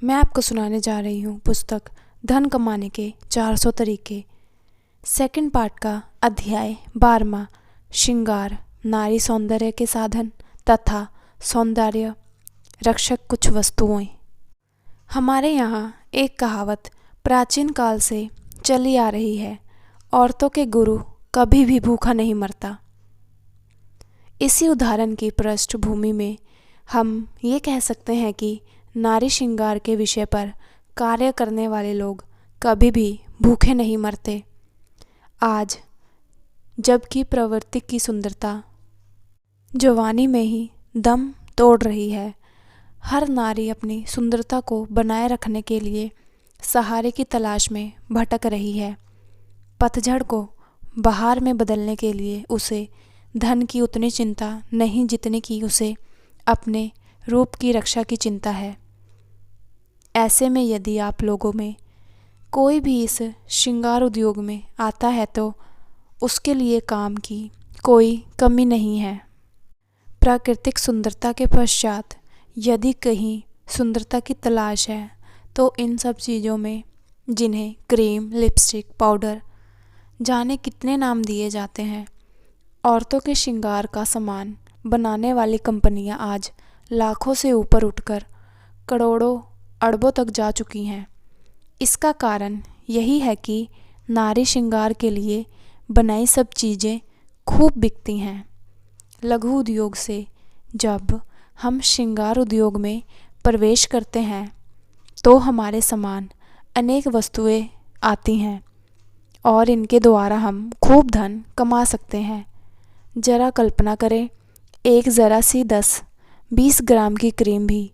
मैं आपको सुनाने जा रही हूँ पुस्तक धन कमाने के 400 तरीके, सेकंड पार्ट का अध्याय 12वां, श्रृंगार, नारी सौंदर्य के साधन तथा सौंदर्य रक्षक कुछ वस्तुएं। हमारे यहाँ एक कहावत प्राचीन काल से चली आ रही है, औरतों के गुरु कभी भी भूखा नहीं मरता। इसी उदाहरण की पृष्ठभूमि में हम ये कह सकते हैं कि नारी श्रृंगार के विषय पर कार्य करने वाले लोग कभी भी भूखे नहीं मरते। आज जबकि प्रवृत्ति की सुंदरता जवानी में ही दम तोड़ रही है, हर नारी अपनी सुंदरता को बनाए रखने के लिए सहारे की तलाश में भटक रही है। पतझड़ को बहार में बदलने के लिए उसे धन की उतनी चिंता नहीं जितनी कि उसे अपने रूप की रक्षा की चिंता है। ऐसे में यदि आप लोगों में कोई भी इस श्रृंगार उद्योग में आता है तो उसके लिए काम की कोई कमी नहीं है। प्राकृतिक सुंदरता के पश्चात यदि कहीं सुंदरता की तलाश है तो इन सब चीज़ों में, जिन्हें क्रीम, लिपस्टिक, पाउडर, जाने कितने नाम दिए जाते हैं, औरतों के श्रृंगार का सामान बनाने वाली कंपनियां आज लाखों से ऊपर उठकर करोड़ों अरबों तक जा चुकी हैं। इसका कारण यही है कि नारी श्रृंगार के लिए बनाई सब चीज़ें खूब बिकती हैं। लघु उद्योग से जब हम श्रृंगार उद्योग में प्रवेश करते हैं तो हमारे समान अनेक वस्तुएं आती हैं और इनके द्वारा हम खूब धन कमा सकते हैं। ज़रा कल्पना करें, एक ज़रा सी 10-20 ग्राम की क्रीम भी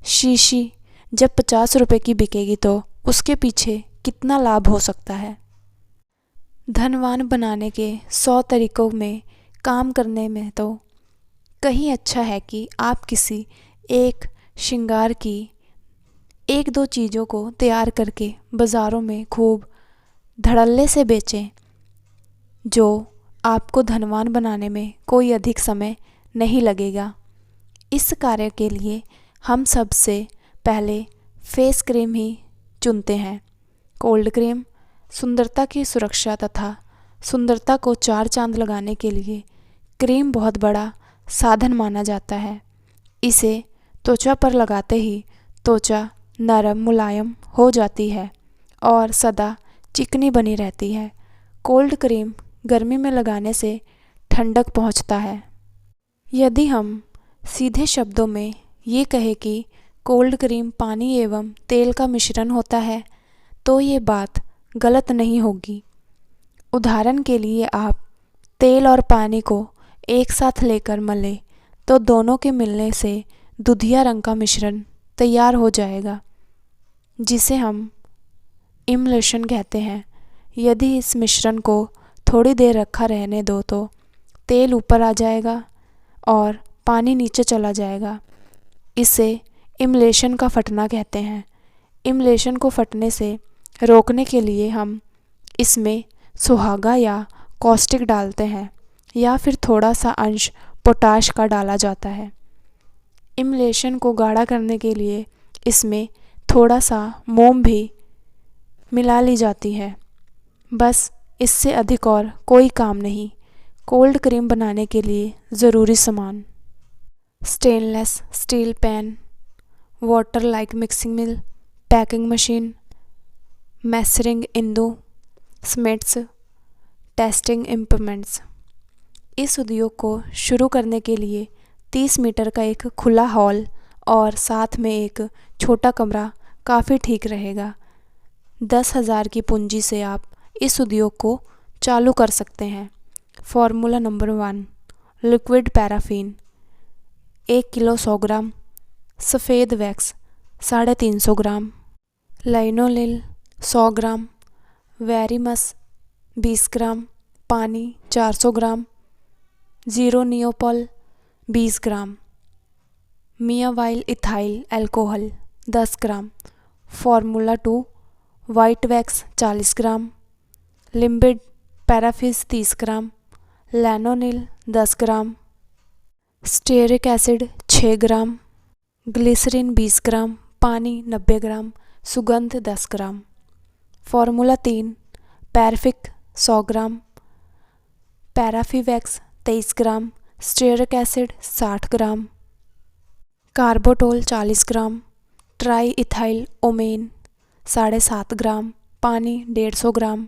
शीशी जब 50 रुपए की बिकेगी तो उसके पीछे कितना लाभ हो सकता है। धनवान बनाने के 100 तरीकों में काम करने में तो कहीं अच्छा है कि आप किसी एक श्रृंगार की 1-2 चीज़ों को तैयार करके बाज़ारों में खूब धड़ल्ले से बेचें, जो आपको धनवान बनाने में कोई अधिक समय नहीं लगेगा। इस कार्य के लिए हम सबसे पहले फेस क्रीम ही चुनते हैं। कोल्ड क्रीम सुंदरता की सुरक्षा तथा सुंदरता को 4 चांद लगाने के लिए क्रीम बहुत बड़ा साधन माना जाता है। इसे त्वचा पर लगाते ही त्वचा नरम मुलायम हो जाती है और सदा चिकनी बनी रहती है। कोल्ड क्रीम गर्मी में लगाने से ठंडक पहुंचता है। यदि हम सीधे शब्दों में ये कहें कि कोल्ड क्रीम पानी एवं तेल का मिश्रण होता है तो ये बात गलत नहीं होगी। उदाहरण के लिए आप तेल और पानी को एक साथ लेकर मलें तो दोनों के मिलने से दूधिया रंग का मिश्रण तैयार हो जाएगा, जिसे हम इमल्शन कहते हैं। यदि इस मिश्रण को थोड़ी देर रखा रहने दो तो तेल ऊपर आ जाएगा और पानी नीचे चला जाएगा। इसे इमल्शन का फटना कहते हैं। इमल्शन को फटने से रोकने के लिए हम इसमें सुहागा या कॉस्टिक डालते हैं या फिर थोड़ा सा अंश पोटाश का डाला जाता है। इमल्शन को गाढ़ा करने के लिए इसमें थोड़ा सा मोम भी मिला ली जाती है। बस इससे अधिक और कोई काम नहीं। कोल्ड क्रीम बनाने के लिए ज़रूरी सामान: stainless steel pan, water like mixing mill, packing machine, measuring इंदु, स्मिट्स, टेस्टिंग इम्प्लीमेंट्स। इस उद्योग को शुरू करने के लिए 30 मीटर का एक खुला हॉल और साथ में एक छोटा कमरा काफ़ी ठीक रहेगा। 10,000 की पूंजी से आप इस उद्योग को चालू कर सकते हैं। Formula number 1: liquid paraffin 1 kilo 100 ग्राम, सफ़ेद वैक्स 350 ग्राम, लाइनोलिल 100 ग्राम, वेरिमस 20 ग्राम, पानी 400 ग्राम, ज़ीरो नियोपॉल 20 ग्राम, मियावाइल इथाइल अल्कोहल 10 ग्राम, फॉर्मूला 2: वाइट वैक्स 40 ग्राम, लिम्बिड पैराफिस 30 ग्राम, लैनोनिल 10 ग्राम, स्टेरिक एसिड 6 ग्राम, ग्लिसरीन 20 ग्राम, पानी 90 ग्राम, सुगंध 10 ग्राम। फॉर्मूला 3, पैरफिक 100 ग्राम, पैराफिवैक्स 23 ग्राम, स्टेरिक एसिड 60 ग्राम, कार्बोटोल 40 ग्राम, ट्राई इथाइल ओमेन 7.5 ग्राम, पानी 150 ग्राम,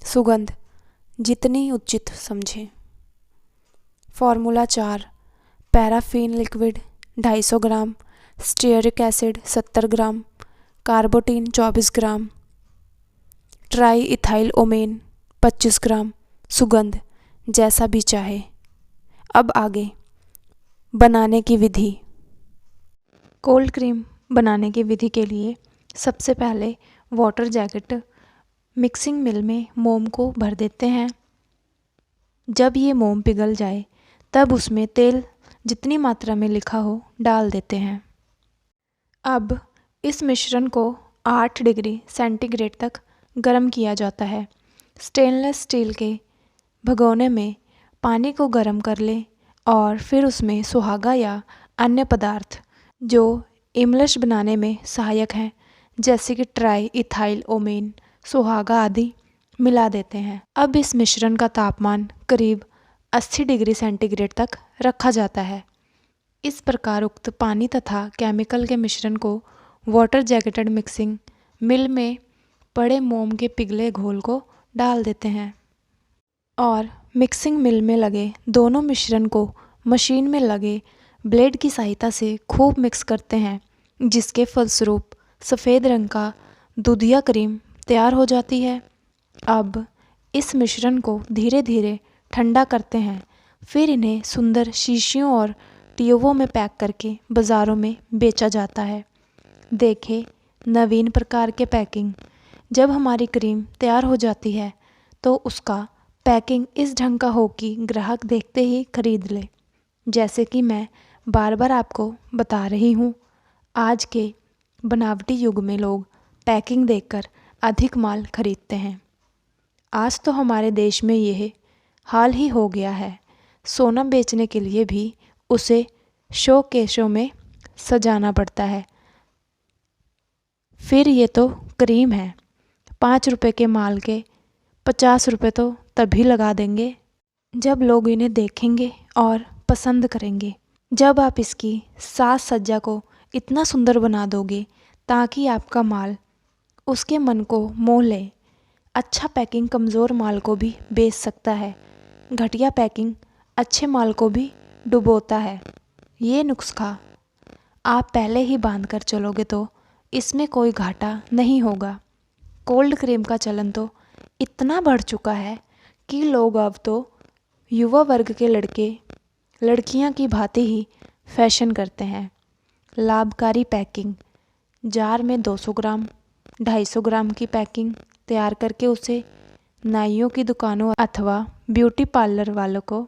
सुगंध जितनी उचित समझें। फॉर्मूला 4, पैराफिन लिक्विड 250 ग्राम, स्टेरिक एसिड 70 ग्राम, कार्बोटीन 24 ग्राम, ट्राई इथाइल ओमेन 25 ग्राम, सुगंध जैसा भी चाहे। अब आगे बनाने की विधि। कोल्ड क्रीम बनाने की विधि के लिए सबसे पहले वाटर जैकेट मिक्सिंग मिल में मोम को भर देते हैं। जब ये मोम पिघल जाए तब उसमें तेल जितनी मात्रा में लिखा हो डाल देते हैं। अब इस मिश्रण को 8 डिग्री सेंटीग्रेड तक गर्म किया जाता है। स्टेनलेस स्टील के भगोने में पानी को गर्म कर लें और फिर उसमें सुहागा या अन्य पदार्थ जो इमलिश बनाने में सहायक हैं, जैसे कि ट्राई इथाइल ओमेन, सुहागा आदि मिला देते हैं। अब इस मिश्रण का तापमान करीब 80 डिग्री सेंटीग्रेड तक रखा जाता है। इस प्रकार उक्त पानी तथा केमिकल के मिश्रण को वाटर जैकेटेड मिक्सिंग मिल में पड़े मोम के पिघले घोल को डाल देते हैं और मिक्सिंग मिल में लगे दोनों मिश्रण को मशीन में लगे ब्लेड की सहायता से खूब मिक्स करते हैं, जिसके फलस्वरूप सफ़ेद रंग का दूधिया क्रीम तैयार हो जाती है। अब इस मिश्रण को धीरे धीरे ठंडा करते हैं, फिर इन्हें सुंदर शीशियों और ट्यूबों में पैक करके बाज़ारों में बेचा जाता है। देखें नवीन प्रकार के पैकिंग। जब हमारी क्रीम तैयार हो जाती है तो उसका पैकिंग इस ढंग का हो कि ग्राहक देखते ही खरीद ले। जैसे कि मैं बार बार आपको बता रही हूँ, आज के बनावटी युग में लोग पैकिंग देखकर अधिक माल खरीदते हैं। आज तो हमारे देश में यह हाल ही हो गया है, सोना बेचने के लिए भी उसे शो केशों में सजाना पड़ता है। फिर ये तो क्रीम है, 5 रुपए के माल के 50 रुपए तो तभी लगा देंगे जब लोग इन्हें देखेंगे और पसंद करेंगे। जब आप इसकी साज सज्जा को इतना सुंदर बना दोगे ताकि आपका माल उसके मन को मोह ले। अच्छा पैकिंग कमज़ोर माल को भी बेच सकता है, घटिया पैकिंग अच्छे माल को भी डुबोता है। ये नुस्खा आप पहले ही बांध कर चलोगे तो इसमें कोई घाटा नहीं होगा। कोल्ड क्रीम का चलन तो इतना बढ़ चुका है कि लोग अब तो युवा वर्ग के लड़के लड़कियां की भांति ही फैशन करते हैं। लाभकारी पैकिंग। जार में 200 ग्राम 250 ग्राम की पैकिंग तैयार करके उसे नाइयों की दुकानों अथवा ब्यूटी पार्लर वालों को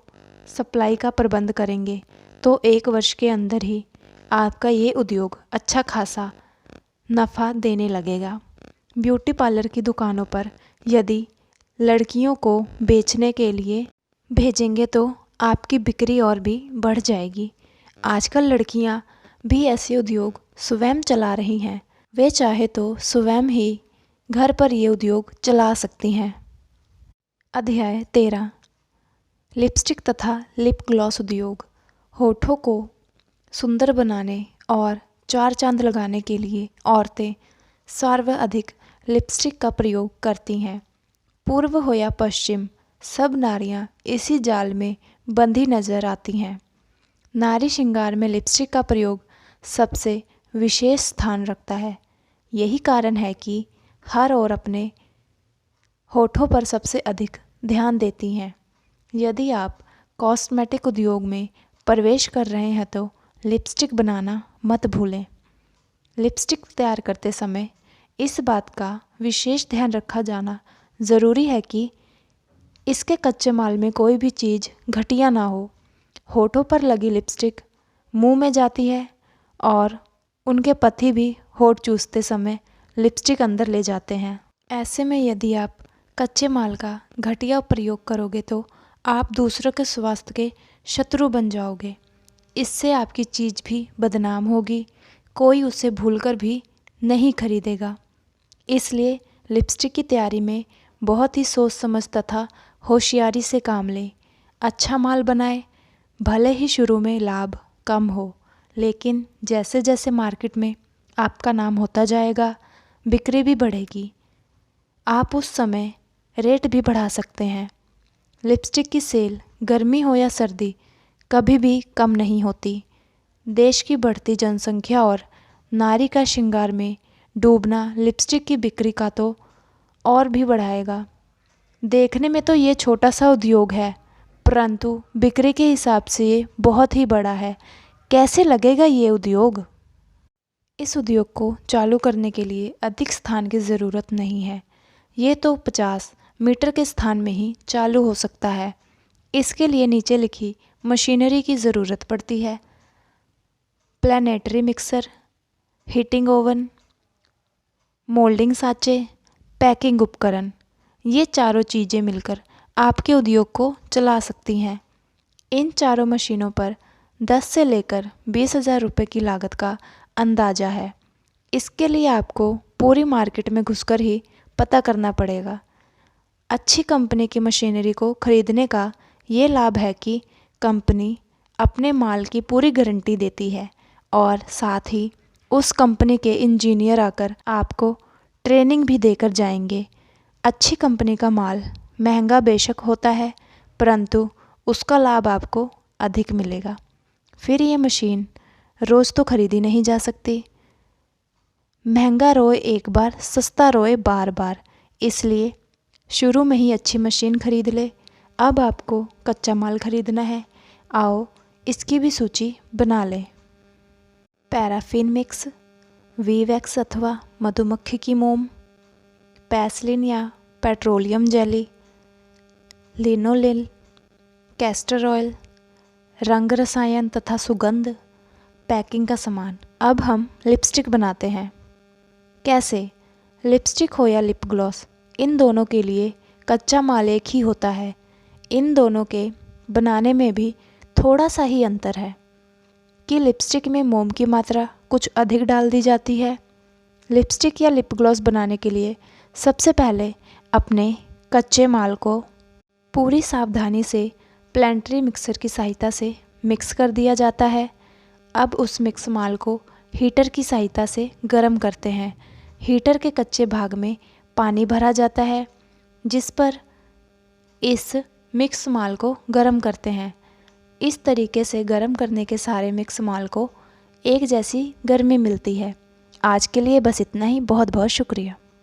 सप्लाई का प्रबंध करेंगे तो 1 वर्ष के अंदर ही आपका ये उद्योग अच्छा खासा नफ़ा देने लगेगा। ब्यूटी पार्लर की दुकानों पर यदि लड़कियों को बेचने के लिए भेजेंगे तो आपकी बिक्री और भी बढ़ जाएगी। आजकल लड़कियां भी ऐसे उद्योग स्वयं चला रही हैं। वे चाहे तो स्वयं ही घर पर ये उद्योग चला सकती हैं। अध्याय 13, लिपस्टिक तथा लिप ग्लॉस उद्योग। होठों को सुंदर बनाने और 4 चांद लगाने के लिए औरतें सर्वाधिक लिपस्टिक का प्रयोग करती हैं। पूर्व हो या पश्चिम, सब नारियां इसी जाल में बंधी नजर आती हैं। नारी श्रृंगार में लिपस्टिक का प्रयोग सबसे विशेष स्थान रखता है। यही कारण है कि हर औरत अपने होठों पर सबसे अधिक ध्यान देती हैं। यदि आप कॉस्मेटिक उद्योग में प्रवेश कर रहे हैं तो लिपस्टिक बनाना मत भूलें। लिपस्टिक तैयार करते समय इस बात का विशेष ध्यान रखा जाना ज़रूरी है कि इसके कच्चे माल में कोई भी चीज़ घटिया ना हो। होठों पर लगी लिपस्टिक मुंह में जाती है और उनके पति भी होठ चूसते समय लिपस्टिक अंदर ले जाते हैं। ऐसे में यदि आप कच्चे माल का घटिया प्रयोग करोगे तो आप दूसरों के स्वास्थ्य के शत्रु बन जाओगे। इससे आपकी चीज़ भी बदनाम होगी, कोई उसे भूलकर भी नहीं खरीदेगा। इसलिए लिपस्टिक की तैयारी में बहुत ही सोच समझ तथा होशियारी से काम लें। अच्छा माल बनाएं। भले ही शुरू में लाभ कम हो, लेकिन जैसे जैसे मार्केट में आपका नाम होता जाएगा, बिक्री भी बढ़ेगी। आप उस समय रेट भी बढ़ा सकते हैं। लिपस्टिक की सेल गर्मी हो या सर्दी कभी भी कम नहीं होती। देश की बढ़ती जनसंख्या और नारी का श्रृंगार में डूबना लिपस्टिक की बिक्री का तो और भी बढ़ाएगा। देखने में तो ये छोटा सा उद्योग है, परंतु बिक्री के हिसाब से ये बहुत ही बड़ा है। कैसे लगेगा ये उद्योग? इस उद्योग को चालू करने के लिए अधिक स्थान की ज़रूरत नहीं है। ये तो 50 मीटर के स्थान में ही चालू हो सकता है। इसके लिए नीचे लिखी मशीनरी की ज़रूरत पड़ती है। Planetary mixer, heating oven, moulding साँचे, पैकिंग उपकरण, ये चारों चीज़ें मिलकर आपके उद्योग को चला सकती हैं। इन चारों मशीनों पर 10 से लेकर 20,000 रुपये की लागत का अंदाज़ा है। इसके लिए आपको पूरी मार्केट में घुसकर ही पता करना पड़ेगा। अच्छी कंपनी की मशीनरी को खरीदने का ये लाभ है कि कंपनी अपने माल की पूरी गारंटी देती है और साथ ही उस कंपनी के इंजीनियर आकर आपको ट्रेनिंग भी देकर जाएंगे। अच्छी कंपनी का माल महंगा बेशक होता है, परंतु उसका लाभ आपको अधिक मिलेगा। फिर ये मशीन रोज़ तो खरीदी नहीं जा सकती। महंगा रोए एक बार, सस्ता रोए बार बार। इसलिए शुरू में ही अच्छी मशीन खरीद ले। अब आपको कच्चा माल खरीदना है। आओ इसकी भी सूची बना लें। पैराफिन मिक्स, वीवैक्स अथवा मधुमक्खी की मोम, पैसलिन या petroleum jelly, lanolin, castor oil, रंग रसायन तथा सुगंध, पैकिंग का सामान। अब हम लिपस्टिक बनाते हैं। कैसे? लिपस्टिक हो या लिप ग्लॉस, इन दोनों के लिए कच्चा माल एक ही होता है। इन दोनों के बनाने में भी थोड़ा सा ही अंतर है कि लिपस्टिक में मोम की मात्रा कुछ अधिक डाल दी जाती है। लिपस्टिक या लिप ग्लॉस बनाने के लिए सबसे पहले अपने कच्चे माल को पूरी सावधानी से प्लानेटरी मिक्सर की सहायता से मिक्स कर दिया जाता है। अब उस मिक्स माल को हीटर की सहायता से गर्म करते हैं। हीटर के कच्चे भाग में पानी भरा जाता है, जिस पर इस मिक्स माल को गर्म करते हैं। इस तरीके से गर्म करने के सारे मिक्स माल को एक जैसी गर्मी मिलती है। आज के लिए बस इतना ही। बहुत बहुत शुक्रिया।